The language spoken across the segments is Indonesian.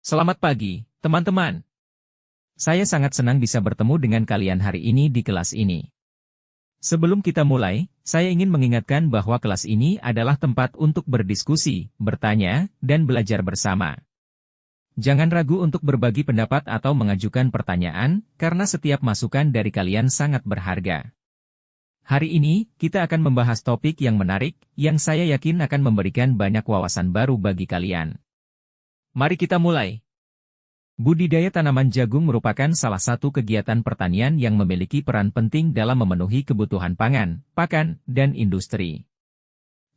Selamat pagi, teman-teman. Saya sangat senang bisa bertemu dengan kalian hari ini di kelas ini. Sebelum kita mulai, saya ingin mengingatkan bahwa kelas ini adalah tempat untuk berdiskusi, bertanya, dan belajar bersama. Jangan ragu untuk berbagi pendapat atau mengajukan pertanyaan, karena setiap masukan dari kalian sangat berharga. Hari ini, kita akan membahas topik yang menarik, yang saya yakin akan memberikan banyak wawasan baru bagi kalian. Mari kita mulai. Budidaya tanaman jagung merupakan salah satu kegiatan pertanian yang memiliki peran penting dalam memenuhi kebutuhan pangan, pakan, dan industri.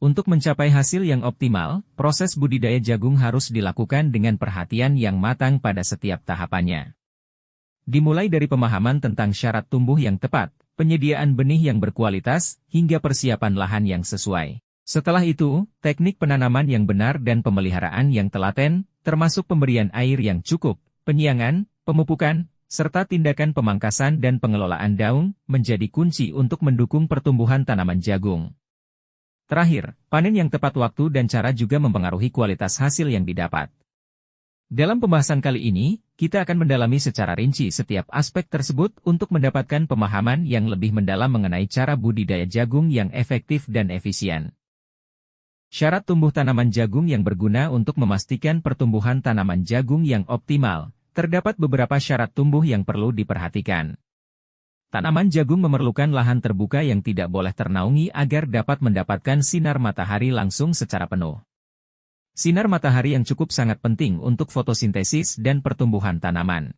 Untuk mencapai hasil yang optimal, proses budidaya jagung harus dilakukan dengan perhatian yang matang pada setiap tahapannya. Dimulai dari pemahaman tentang syarat tumbuh yang tepat, penyediaan benih yang berkualitas, hingga persiapan lahan yang sesuai. Setelah itu, teknik penanaman yang benar dan pemeliharaan yang telaten, termasuk pemberian air yang cukup, penyiangan, pemupukan, serta tindakan pemangkasan dan pengelolaan daun, menjadi kunci untuk mendukung pertumbuhan tanaman jagung. Terakhir, panen yang tepat waktu dan cara juga mempengaruhi kualitas hasil yang didapat. Dalam pembahasan kali ini, kita akan mendalami secara rinci setiap aspek tersebut untuk mendapatkan pemahaman yang lebih mendalam mengenai cara budidaya jagung yang efektif dan efisien. Syarat tumbuh tanaman jagung yang berguna untuk memastikan pertumbuhan tanaman jagung yang optimal. Terdapat beberapa syarat tumbuh yang perlu diperhatikan. Tanaman jagung memerlukan lahan terbuka yang tidak boleh ternaungi agar dapat mendapatkan sinar matahari langsung secara penuh. Sinar matahari yang cukup sangat penting untuk fotosintesis dan pertumbuhan tanaman.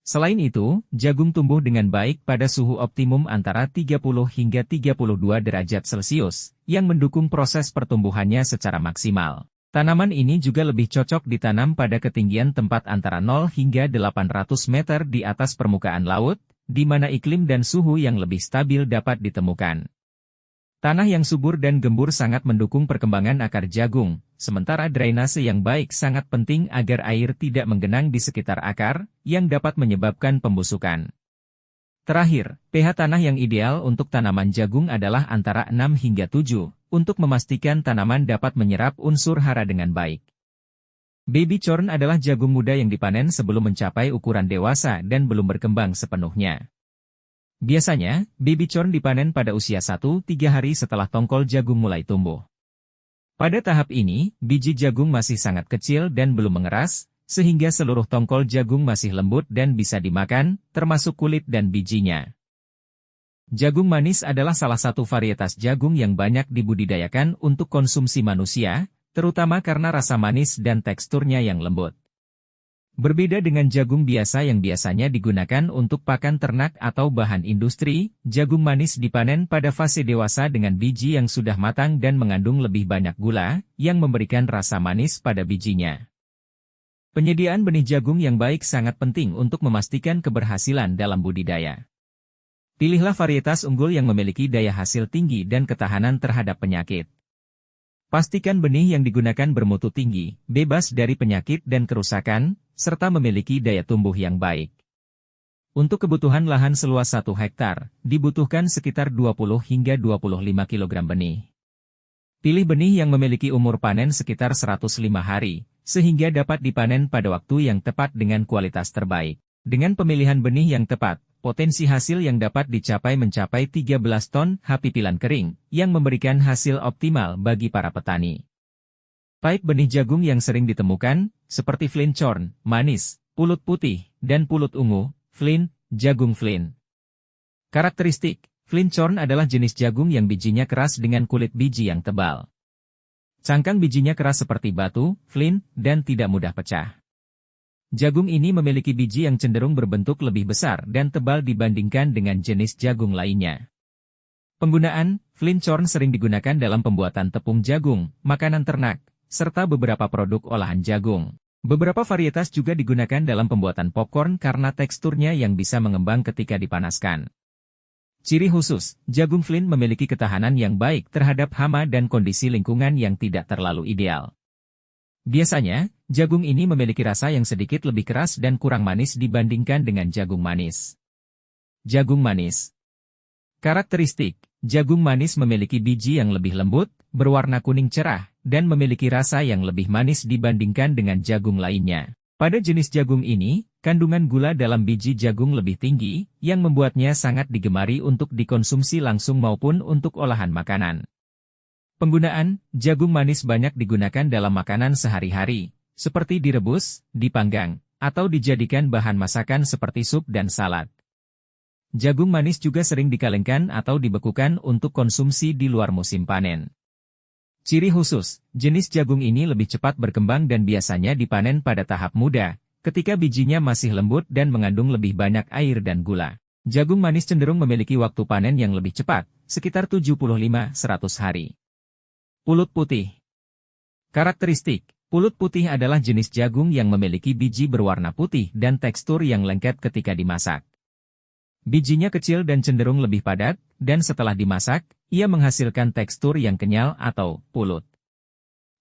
Selain itu, jagung tumbuh dengan baik pada suhu optimum antara 30 hingga 32 derajat Celcius, yang mendukung proses pertumbuhannya secara maksimal. Tanaman ini juga lebih cocok ditanam pada ketinggian tempat antara 0 hingga 800 meter di atas permukaan laut, di mana iklim dan suhu yang lebih stabil dapat ditemukan. Tanah yang subur dan gembur sangat mendukung perkembangan akar jagung, sementara drainase yang baik sangat penting agar air tidak menggenang di sekitar akar, yang dapat menyebabkan pembusukan. Terakhir, pH tanah yang ideal untuk tanaman jagung adalah antara 6 hingga 7, untuk memastikan tanaman dapat menyerap unsur hara dengan baik. Baby corn adalah jagung muda yang dipanen sebelum mencapai ukuran dewasa dan belum berkembang sepenuhnya. Biasanya, baby corn dipanen pada usia 1-3 hari setelah tongkol jagung mulai tumbuh. Pada tahap ini, biji jagung masih sangat kecil dan belum mengeras, sehingga seluruh tongkol jagung masih lembut dan bisa dimakan, termasuk kulit dan bijinya. Jagung manis adalah salah satu varietas jagung yang banyak dibudidayakan untuk konsumsi manusia, terutama karena rasa manis dan teksturnya yang lembut. Berbeda dengan jagung biasa yang biasanya digunakan untuk pakan ternak atau bahan industri, jagung manis dipanen pada fase dewasa dengan biji yang sudah matang dan mengandung lebih banyak gula, yang memberikan rasa manis pada bijinya. Penyediaan benih jagung yang baik sangat penting untuk memastikan keberhasilan dalam budidaya. Pilihlah varietas unggul yang memiliki daya hasil tinggi dan ketahanan terhadap penyakit. Pastikan benih yang digunakan bermutu tinggi, bebas dari penyakit dan kerusakan, serta memiliki daya tumbuh yang baik. Untuk kebutuhan lahan seluas 1 hektar, dibutuhkan sekitar 20 hingga 25 kg benih. Pilih benih yang memiliki umur panen sekitar 105 hari, sehingga dapat dipanen pada waktu yang tepat dengan kualitas terbaik. Dengan pemilihan benih yang tepat, potensi hasil yang dapat dicapai mencapai 13 ton pipilan kering, yang memberikan hasil optimal bagi para petani. Type benih jagung yang sering ditemukan, seperti flint corn, manis, pulut putih, dan pulut ungu, flint, jagung flint. Karakteristik, flint corn adalah jenis jagung yang bijinya keras dengan kulit biji yang tebal. Cangkang bijinya keras seperti batu, flint, dan tidak mudah pecah. Jagung ini memiliki biji yang cenderung berbentuk lebih besar dan tebal dibandingkan dengan jenis jagung lainnya. Penggunaan, flint corn sering digunakan dalam pembuatan tepung jagung, makanan ternak, serta beberapa produk olahan jagung. Beberapa varietas juga digunakan dalam pembuatan popcorn karena teksturnya yang bisa mengembang ketika dipanaskan. Ciri khusus, jagung flint memiliki ketahanan yang baik terhadap hama dan kondisi lingkungan yang tidak terlalu ideal. Biasanya, jagung ini memiliki rasa yang sedikit lebih keras dan kurang manis dibandingkan dengan jagung manis. Jagung manis. Karakteristik, jagung manis memiliki biji yang lebih lembut, berwarna kuning cerah, dan memiliki rasa yang lebih manis dibandingkan dengan jagung lainnya. Pada jenis jagung ini, kandungan gula dalam biji jagung lebih tinggi, yang membuatnya sangat digemari untuk dikonsumsi langsung maupun untuk olahan makanan. Penggunaan jagung manis banyak digunakan dalam makanan sehari-hari, seperti direbus, dipanggang, atau dijadikan bahan masakan seperti sup dan salad. Jagung manis juga sering dikalengkan atau dibekukan untuk konsumsi di luar musim panen. Ciri khusus, jenis jagung ini lebih cepat berkembang dan biasanya dipanen pada tahap muda, ketika bijinya masih lembut dan mengandung lebih banyak air dan gula. Jagung manis cenderung memiliki waktu panen yang lebih cepat, sekitar 75-100 hari. Pulut putih. Karakteristik, pulut putih adalah jenis jagung yang memiliki biji berwarna putih dan tekstur yang lengket ketika dimasak. Bijinya kecil dan cenderung lebih padat, dan setelah dimasak, ia menghasilkan tekstur yang kenyal atau pulut.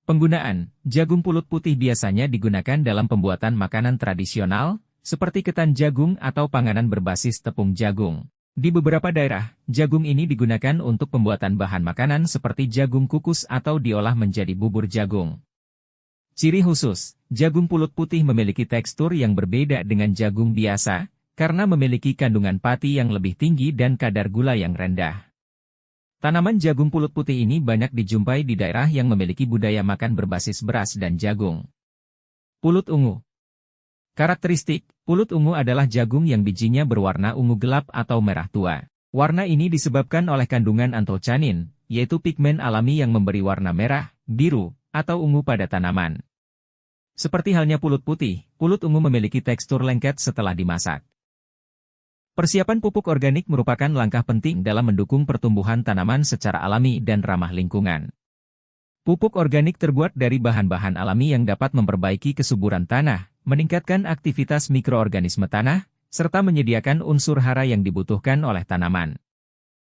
Penggunaan jagung pulut putih biasanya digunakan dalam pembuatan makanan tradisional, seperti ketan jagung atau panganan berbasis tepung jagung. Di beberapa daerah, jagung ini digunakan untuk pembuatan bahan makanan seperti jagung kukus atau diolah menjadi bubur jagung. Ciri khusus, jagung pulut putih memiliki tekstur yang berbeda dengan jagung biasa, karena memiliki kandungan pati yang lebih tinggi dan kadar gula yang rendah. Tanaman jagung pulut putih ini banyak dijumpai di daerah yang memiliki budaya makan berbasis beras dan jagung. Pulut ungu. Karakteristik, pulut ungu adalah jagung yang bijinya berwarna ungu gelap atau merah tua. Warna ini disebabkan oleh kandungan antocianin, yaitu pigmen alami yang memberi warna merah, biru, atau ungu pada tanaman. Seperti halnya pulut putih, pulut ungu memiliki tekstur lengket setelah dimasak. Persiapan pupuk organik merupakan langkah penting dalam mendukung pertumbuhan tanaman secara alami dan ramah lingkungan. Pupuk organik terbuat dari bahan-bahan alami yang dapat memperbaiki kesuburan tanah, meningkatkan aktivitas mikroorganisme tanah, serta menyediakan unsur hara yang dibutuhkan oleh tanaman.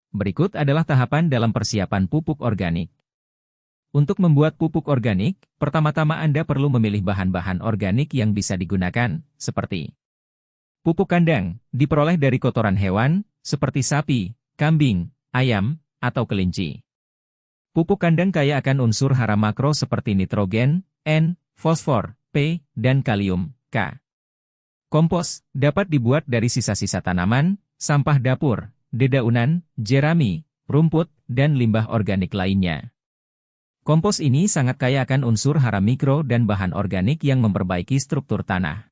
Berikut adalah tahapan dalam persiapan pupuk organik. Untuk membuat pupuk organik, pertama-tama Anda perlu memilih bahan-bahan organik yang bisa digunakan, seperti pupuk kandang, diperoleh dari kotoran hewan, seperti sapi, kambing, ayam, atau kelinci. Pupuk kandang kaya akan unsur hara makro seperti nitrogen, N, fosfor, P, dan kalium, K. Kompos, dapat dibuat dari sisa-sisa tanaman, sampah dapur, dedaunan, jerami, rumput, dan limbah organik lainnya. Kompos ini sangat kaya akan unsur hara mikro dan bahan organik yang memperbaiki struktur tanah.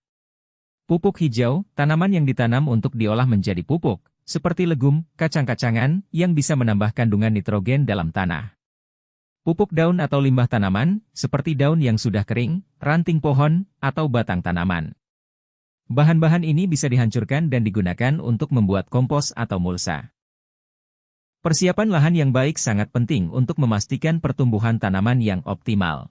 Pupuk hijau, tanaman yang ditanam untuk diolah menjadi pupuk, seperti legum, kacang-kacangan, yang bisa menambah kandungan nitrogen dalam tanah. Pupuk daun atau limbah tanaman, seperti daun yang sudah kering, ranting pohon, atau batang tanaman. Bahan-bahan ini bisa dihancurkan dan digunakan untuk membuat kompos atau mulsa. Persiapan lahan yang baik sangat penting untuk memastikan pertumbuhan tanaman yang optimal.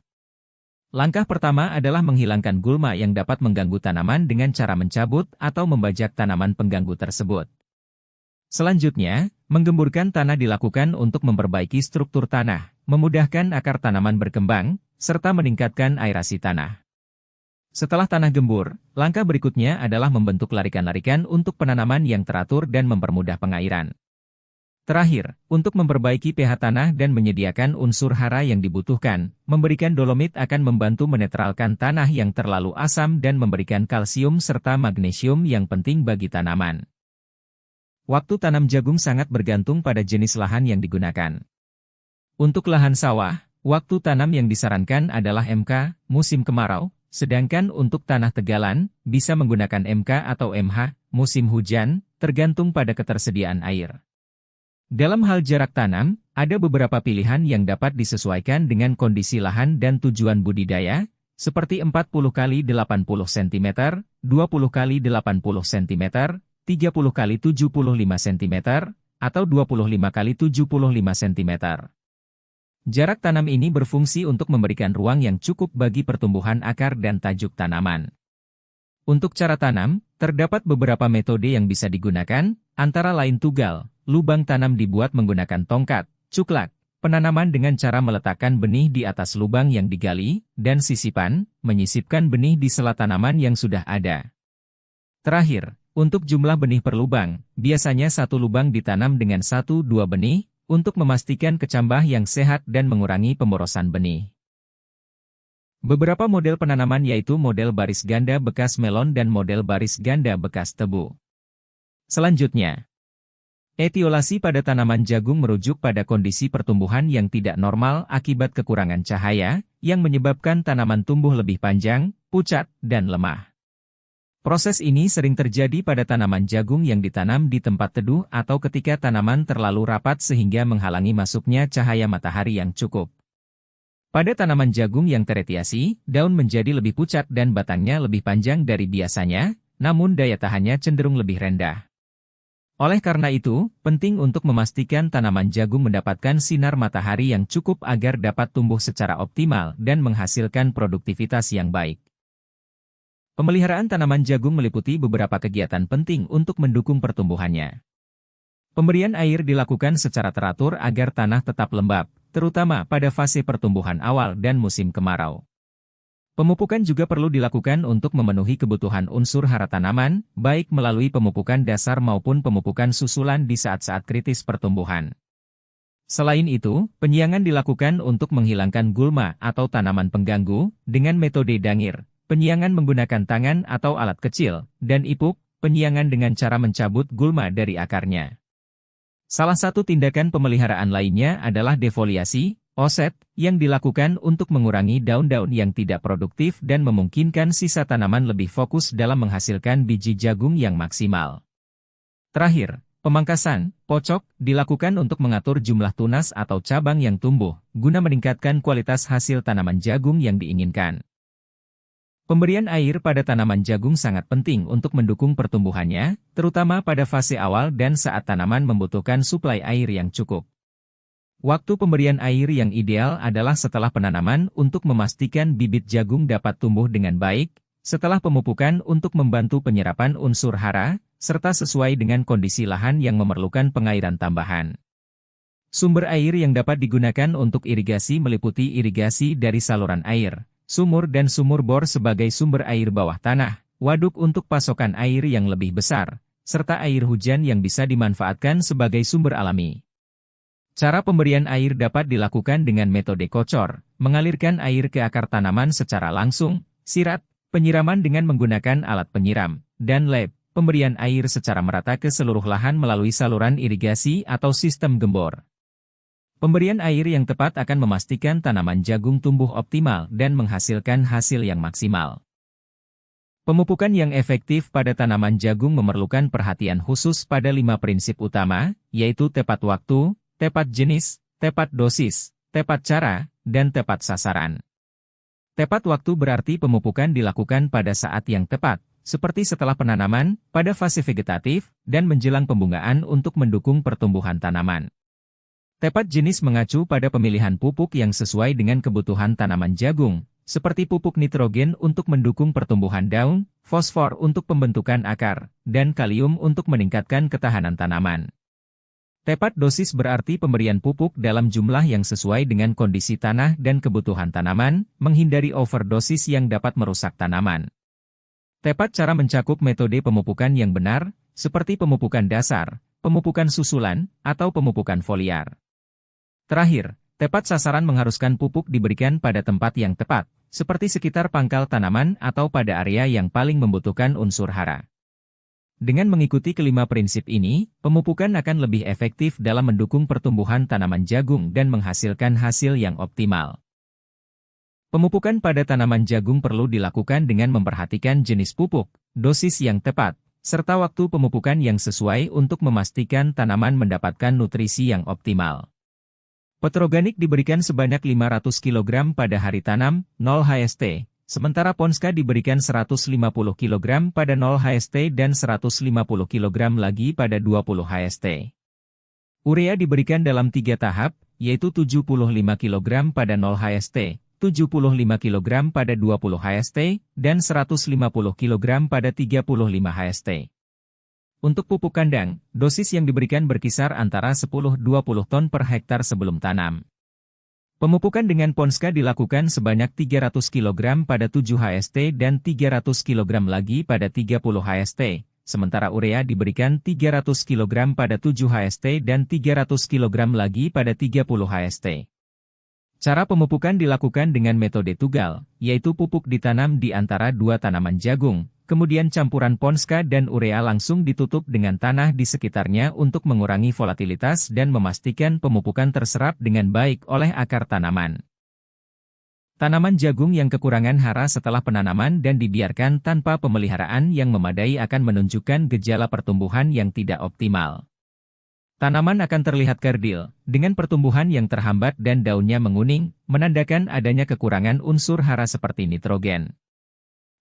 Langkah pertama adalah menghilangkan gulma yang dapat mengganggu tanaman dengan cara mencabut atau membajak tanaman pengganggu tersebut. Selanjutnya, menggemburkan tanah dilakukan untuk memperbaiki struktur tanah, memudahkan akar tanaman berkembang, serta meningkatkan aerasi tanah. Setelah tanah gembur, langkah berikutnya adalah membentuk larikan-larikan untuk penanaman yang teratur dan mempermudah pengairan. Terakhir, untuk memperbaiki pH tanah dan menyediakan unsur hara yang dibutuhkan, memberikan dolomit akan membantu menetralkan tanah yang terlalu asam dan memberikan kalsium serta magnesium yang penting bagi tanaman. Waktu tanam jagung sangat bergantung pada jenis lahan yang digunakan. Untuk lahan sawah, waktu tanam yang disarankan adalah MK, musim kemarau, sedangkan untuk tanah tegalan, bisa menggunakan MK atau MH, musim hujan, tergantung pada ketersediaan air. Dalam hal jarak tanam, ada beberapa pilihan yang dapat disesuaikan dengan kondisi lahan dan tujuan budidaya, seperti 40 x 80 cm, 20 x 80 cm, 30 x 75 cm, atau 25 x 75 cm. Jarak tanam ini berfungsi untuk memberikan ruang yang cukup bagi pertumbuhan akar dan tajuk tanaman. Untuk cara tanam, terdapat beberapa metode yang bisa digunakan, antara lain tugal, lubang tanam dibuat menggunakan tongkat, cuklak, penanaman dengan cara meletakkan benih di atas lubang yang digali, dan sisipan, menyisipkan benih di sela tanaman yang sudah ada. Terakhir, untuk jumlah benih per lubang, biasanya satu lubang ditanam dengan 1-2 benih, untuk memastikan kecambah yang sehat dan mengurangi pemborosan benih. Beberapa model penanaman yaitu model baris ganda bekas melon dan model baris ganda bekas tebu. Selanjutnya, etiolasi pada tanaman jagung merujuk pada kondisi pertumbuhan yang tidak normal akibat kekurangan cahaya, yang menyebabkan tanaman tumbuh lebih panjang, pucat, dan lemah. Proses ini sering terjadi pada tanaman jagung yang ditanam di tempat teduh atau ketika tanaman terlalu rapat sehingga menghalangi masuknya cahaya matahari yang cukup. Pada tanaman jagung yang teretiasi, daun menjadi lebih pucat dan batangnya lebih panjang dari biasanya, namun daya tahannya cenderung lebih rendah. Oleh karena itu, penting untuk memastikan tanaman jagung mendapatkan sinar matahari yang cukup agar dapat tumbuh secara optimal dan menghasilkan produktivitas yang baik. Pemeliharaan tanaman jagung meliputi beberapa kegiatan penting untuk mendukung pertumbuhannya. Pemberian air dilakukan secara teratur agar tanah tetap lembab, terutama pada fase pertumbuhan awal dan musim kemarau. Pemupukan juga perlu dilakukan untuk memenuhi kebutuhan unsur hara tanaman, baik melalui pemupukan dasar maupun pemupukan susulan di saat-saat kritis pertumbuhan. Selain itu, penyiangan dilakukan untuk menghilangkan gulma atau tanaman pengganggu, dengan metode dangir, penyiangan menggunakan tangan atau alat kecil, dan ipuk, penyiangan dengan cara mencabut gulma dari akarnya. Salah satu tindakan pemeliharaan lainnya adalah defoliasi, oset, yang dilakukan untuk mengurangi daun-daun yang tidak produktif dan memungkinkan sisa tanaman lebih fokus dalam menghasilkan biji jagung yang maksimal. Terakhir, pemangkasan, pocok, dilakukan untuk mengatur jumlah tunas atau cabang yang tumbuh, guna meningkatkan kualitas hasil tanaman jagung yang diinginkan. Pemberian air pada tanaman jagung sangat penting untuk mendukung pertumbuhannya, terutama pada fase awal dan saat tanaman membutuhkan suplai air yang cukup. Waktu pemberian air yang ideal adalah setelah penanaman untuk memastikan bibit jagung dapat tumbuh dengan baik, setelah pemupukan untuk membantu penyerapan unsur hara, serta sesuai dengan kondisi lahan yang memerlukan pengairan tambahan. Sumber air yang dapat digunakan untuk irigasi meliputi irigasi dari saluran air, sumur dan sumur bor sebagai sumber air bawah tanah, waduk untuk pasokan air yang lebih besar, serta air hujan yang bisa dimanfaatkan sebagai sumber alami. Cara pemberian air dapat dilakukan dengan metode kocor, mengalirkan air ke akar tanaman secara langsung, sirat, penyiraman dengan menggunakan alat penyiram, dan lap, pemberian air secara merata ke seluruh lahan melalui saluran irigasi atau sistem gembor. Pemberian air yang tepat akan memastikan tanaman jagung tumbuh optimal dan menghasilkan hasil yang maksimal. Pemupukan yang efektif pada tanaman jagung memerlukan perhatian khusus pada 5 prinsip utama, yaitu tepat waktu, tepat jenis, tepat dosis, tepat cara, dan tepat sasaran. Tepat waktu berarti pemupukan dilakukan pada saat yang tepat, seperti setelah penanaman, pada fase vegetatif, dan menjelang pembungaan untuk mendukung pertumbuhan tanaman. Tepat jenis mengacu pada pemilihan pupuk yang sesuai dengan kebutuhan tanaman jagung, seperti pupuk nitrogen untuk mendukung pertumbuhan daun, fosfor untuk pembentukan akar, dan kalium untuk meningkatkan ketahanan tanaman. Tepat dosis berarti pemberian pupuk dalam jumlah yang sesuai dengan kondisi tanah dan kebutuhan tanaman, menghindari overdosis yang dapat merusak tanaman. Tepat cara mencakup metode pemupukan yang benar, seperti pemupukan dasar, pemupukan susulan, atau pemupukan foliar. Terakhir, tepat sasaran mengharuskan pupuk diberikan pada tempat yang tepat, seperti sekitar pangkal tanaman atau pada area yang paling membutuhkan unsur hara. Dengan mengikuti kelima prinsip ini, pemupukan akan lebih efektif dalam mendukung pertumbuhan tanaman jagung dan menghasilkan hasil yang optimal. Pemupukan pada tanaman jagung perlu dilakukan dengan memperhatikan jenis pupuk, dosis yang tepat, serta waktu pemupukan yang sesuai untuk memastikan tanaman mendapatkan nutrisi yang optimal. Petroganik diberikan sebanyak 500 kg pada hari tanam, 0 HST, sementara Ponska diberikan 150 kg pada 0 HST dan 150 kg lagi pada 20 HST. Urea diberikan dalam 3 tahap, yaitu 75 kg pada 0 HST, 75 kg pada 20 HST, dan 150 kg pada 35 HST. Untuk pupuk kandang, dosis yang diberikan berkisar antara 10-20 ton per hektar sebelum tanam. Pemupukan dengan Ponska dilakukan sebanyak 300 kg pada 7 HST dan 300 kg lagi pada 30 HST, sementara urea diberikan 300 kg pada 7 HST dan 300 kg lagi pada 30 HST. Cara pemupukan dilakukan dengan metode tugal, yaitu pupuk ditanam di antara dua tanaman jagung, kemudian campuran ponska dan urea langsung ditutup dengan tanah di sekitarnya untuk mengurangi volatilitas dan memastikan pemupukan terserap dengan baik oleh akar tanaman. Tanaman jagung yang kekurangan hara setelah penanaman dan dibiarkan tanpa pemeliharaan yang memadai akan menunjukkan gejala pertumbuhan yang tidak optimal. Tanaman akan terlihat kerdil, dengan pertumbuhan yang terhambat dan daunnya menguning, menandakan adanya kekurangan unsur hara seperti nitrogen.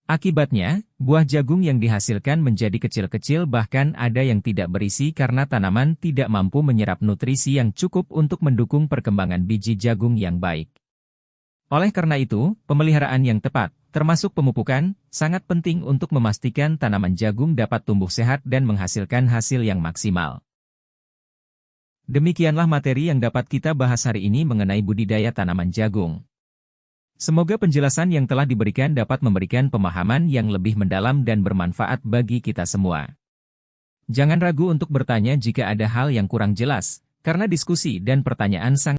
Akibatnya, buah jagung yang dihasilkan menjadi kecil-kecil bahkan ada yang tidak berisi karena tanaman tidak mampu menyerap nutrisi yang cukup untuk mendukung perkembangan biji jagung yang baik. Oleh karena itu, pemeliharaan yang tepat, termasuk pemupukan, sangat penting untuk memastikan tanaman jagung dapat tumbuh sehat dan menghasilkan hasil yang maksimal. Demikianlah materi yang dapat kita bahas hari ini mengenai budidaya tanaman jagung. Semoga penjelasan yang telah diberikan dapat memberikan pemahaman yang lebih mendalam dan bermanfaat bagi kita semua. Jangan ragu untuk bertanya jika ada hal yang kurang jelas, karena diskusi dan pertanyaan sangat